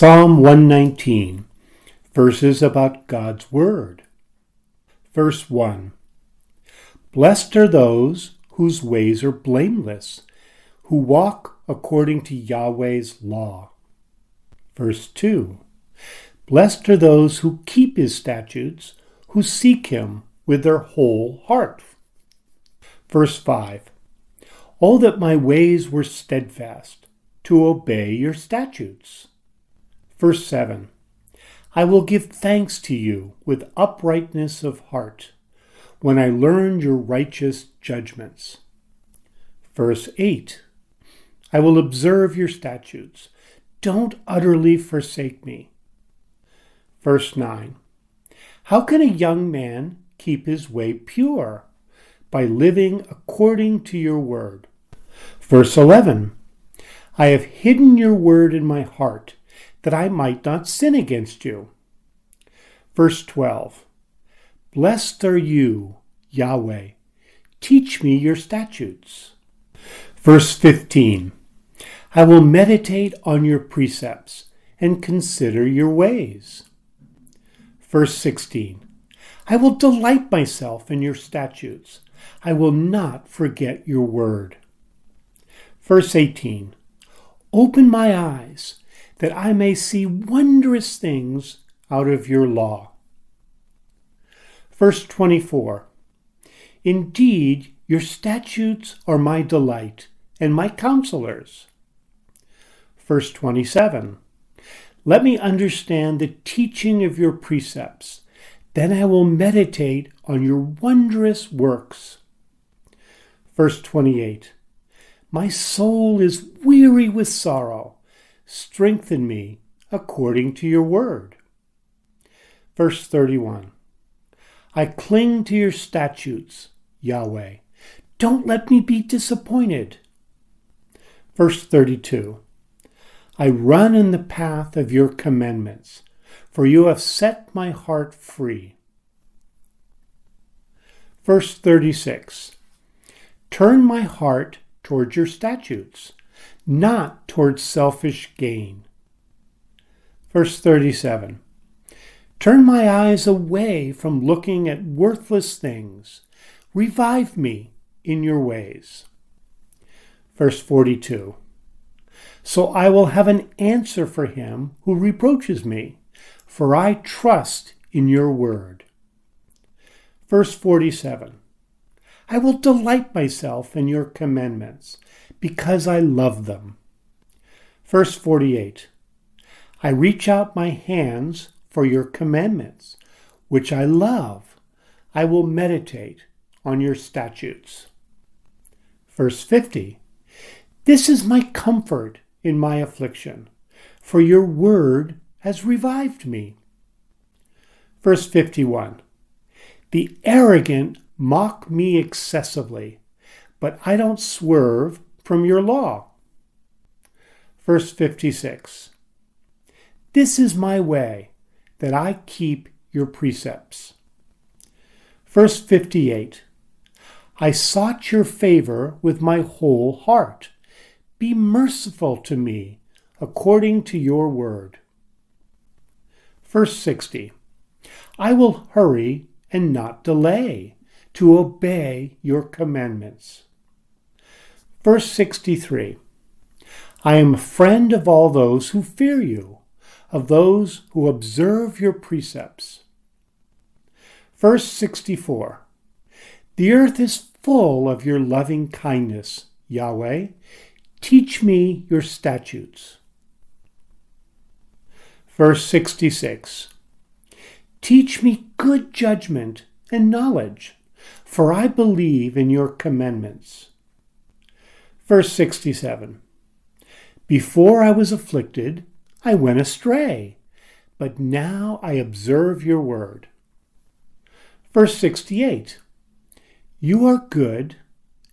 Psalm 119, verses about God's Word. Verse 1. Blessed are those whose ways are blameless, who walk according to Yahweh's law. Verse 2. Blessed are those who keep his statutes, who seek him with their whole heart. Verse 5. Oh, that my ways were steadfast, to obey your statutes. Verse 7. I will give thanks to you with uprightness of heart, when I learn your righteous judgments. Verse 8. I will observe your statutes. Don't utterly forsake me. Verse 9. How can a young man keep his way pure? By living according to your word. Verse 11. I have hidden your word in my heart, that I might not sin against you. Verse 12. Blessed are you, Yahweh. Teach me your statutes. Verse 15. I will meditate on your precepts and consider your ways. Verse 16. I will delight myself in your statutes. I will not forget your word. Verse 18. Open my eyes, that I may see wondrous things out of your law. Verse 24. Indeed, your statutes are my delight and my counselors. Verse 27. Let me understand the teaching of your precepts, then I will meditate on your wondrous works. Verse 28. My soul is weary with sorrow. Strengthen me according to your word. Verse 31. I cling to your statutes, Yahweh. Don't let me be disappointed. Verse 32. I run in the path of your commandments, for you have set my heart free. Verse 36. Turn my heart toward your statutes, not towards selfish gain. Verse 37. Turn my eyes away from looking at worthless things. Revive me in your ways. Verse 42. So I will have an answer for him who reproaches me, for I trust in your word. Verse 47. I will delight myself in your commandments, because I love them. Verse 48. I reach out my hands for your commandments, which I love. I will meditate on your statutes. Verse 50. This is my comfort in my affliction, for your word has revived me. Verse 51. The arrogant mock me excessively, but I don't swerve from your law. Verse 56. This is my way, that I keep your precepts. Verse 58. I sought your favor with my whole heart. Be merciful to me according to your word. Verse 60. I will hurry and not delay to obey your commandments. Verse 63. I am a friend of all those who fear you, of those who observe your precepts. Verse 64. The earth is full of your loving kindness, Yahweh. Teach me your statutes. Verse 66. Teach me good judgment and knowledge, for I believe in your commandments. Verse 67. Before I was afflicted, I went astray, but now I observe your word. Verse 68. You are good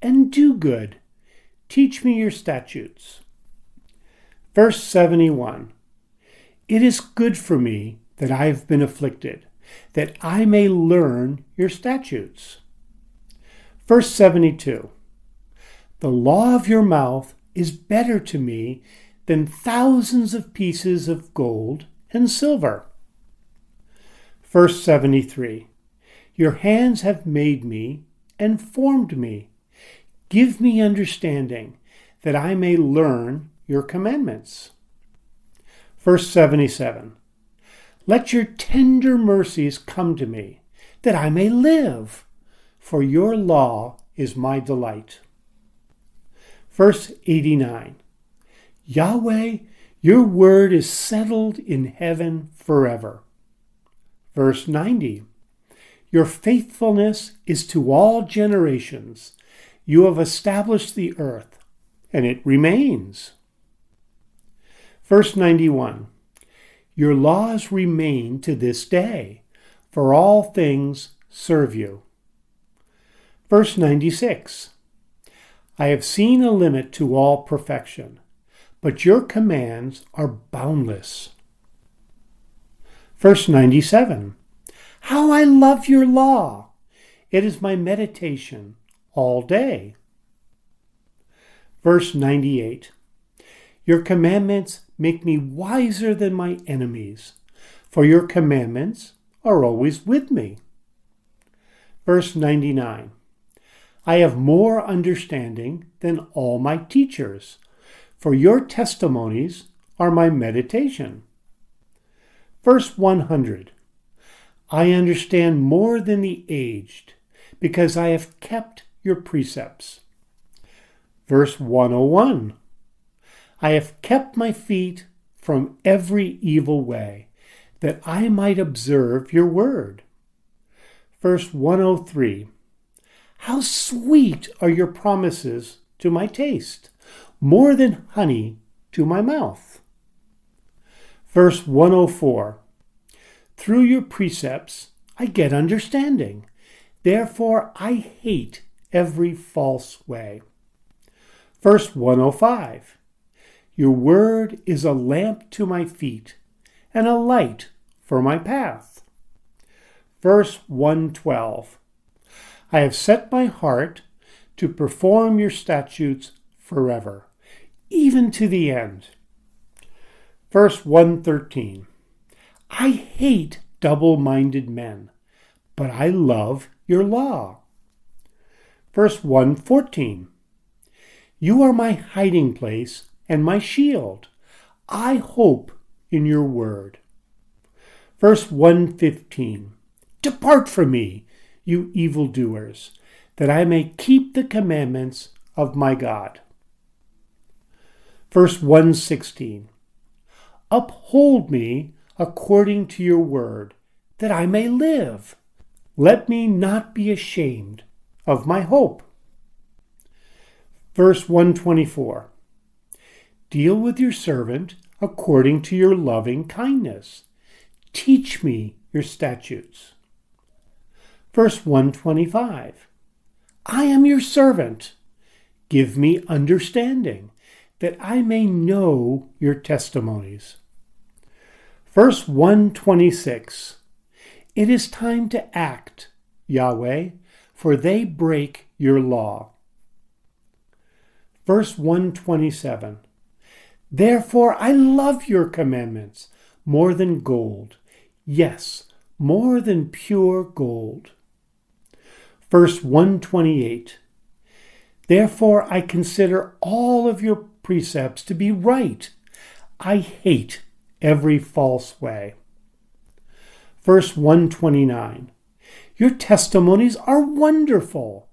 and do good. Teach me your statutes. Verse 71. It is good for me that I have been afflicted, that I may learn your statutes. Verse 72. The law of your mouth is better to me than thousands of pieces of gold and silver. Verse 73. Your hands have made me and formed me. Give me understanding, that I may learn your commandments. Verse 77. Let your tender mercies come to me, that I may live, for your law is my delight. Verse 89. Yahweh, your word is settled in heaven forever. Verse 90. Your faithfulness is to all generations. You have established the earth, and it remains. Verse 91. Your laws remain to this day, for all things serve you. Verse 96. I have seen a limit to all perfection, but your commands are boundless. Verse 97. How I love your law! It is my meditation all day. Verse 98. Your commandments make me wiser than my enemies, for your commandments are always with me. Verse 99. I have more understanding than all my teachers, for your testimonies are my meditation. Verse 100. I understand more than the aged, because I have kept your precepts. Verse 101. I have kept my feet from every evil way, that I might observe your word. Verse 103. How sweet are your promises to my taste, more than honey to my mouth. Verse 104. Through your precepts I get understanding. Therefore I hate every false way. Verse 105. Your word is a lamp to my feet and a light for my path. Verse 112. I have set my heart to perform your statutes forever, even to the end. Verse 113. I hate double-minded men, but I love your law. Verse 114. You are my hiding place and my shield. I hope in your word. Verse 115. Depart from me, you evildoers, that I may keep the commandments of my God. Verse 116. Uphold me according to your word, that I may live. Let me not be ashamed of my hope. Verse 124. Deal with your servant according to your loving kindness. Teach me your statutes. Verse 125. I am your servant. Give me understanding, that I may know your testimonies. Verse 126. It is time to act, Yahweh, for they break your law. Verse 127. Therefore I love your commandments more than gold, yes, more than pure gold. Verse 128. Therefore I consider all of your precepts to be right. I hate every false way. Verse 129. Your testimonies are wonderful.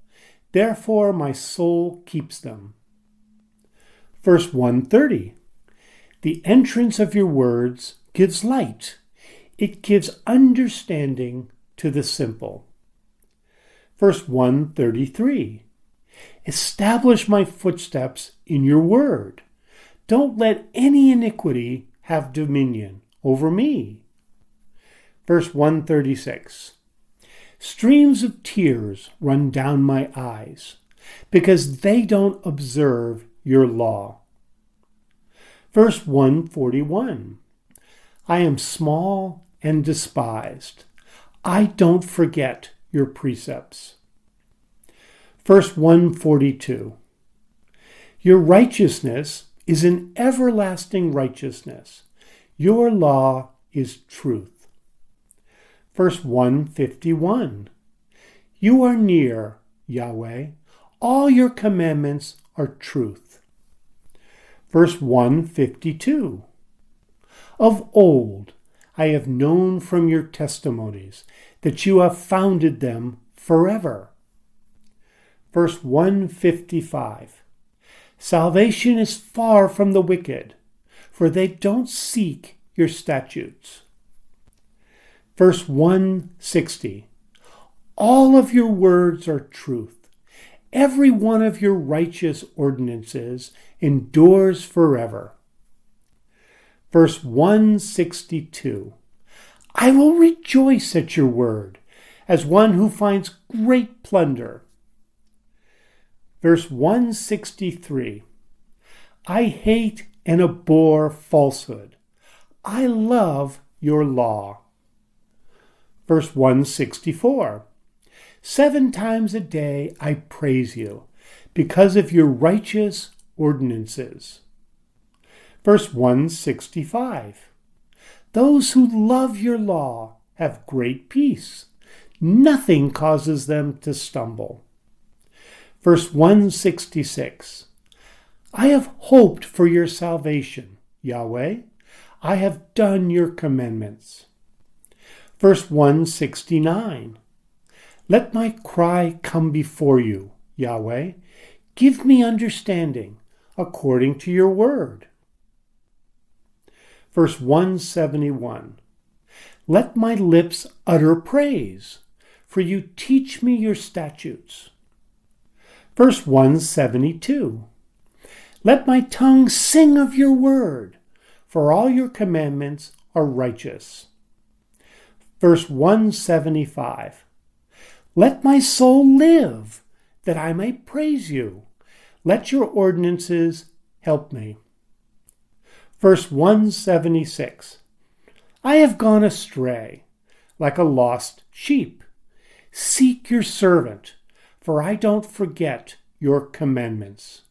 Therefore my soul keeps them. Verse 130. The entrance of your words gives light. It gives understanding to the simple. Verse 133. Establish my footsteps in your word. Don't let any iniquity have dominion over me. Verse 136. Streams of tears run down my eyes, because they don't observe your law. Verse 141. I am small and despised. I don't forget your precepts. Verse 142. Your righteousness is an everlasting righteousness. Your law is truth. Verse 151. You are near, Yahweh. All your commandments are truth. Verse 152. Of old I have known from your testimonies that you have founded them forever. Verse 155. Salvation is far from the wicked, for they don't seek your statutes. Verse 160. All of your words are truth. Every one of your righteous ordinances endures forever. Verse 162. I will rejoice at your word, as one who finds great plunder. Verse 163. I hate and abhor falsehood. I love your law. Verse 164. 7 times a day I praise you, because of your righteous ordinances. Verse 165. Those who love your law have great peace. Nothing causes them to stumble. Verse 166. I have hoped for your salvation, Yahweh. I have done your commandments. Verse 169. Let my cry come before you, Yahweh. Give me understanding according to your word. Verse 171. Let my lips utter praise, for you teach me your statutes. Verse 172. Let my tongue sing of your word, for all your commandments are righteous. Verse 175. Let my soul live, that I may praise you. Let your ordinances help me. Verse 176. I have gone astray, like a lost sheep. Seek your servant, for I don't forget your commandments.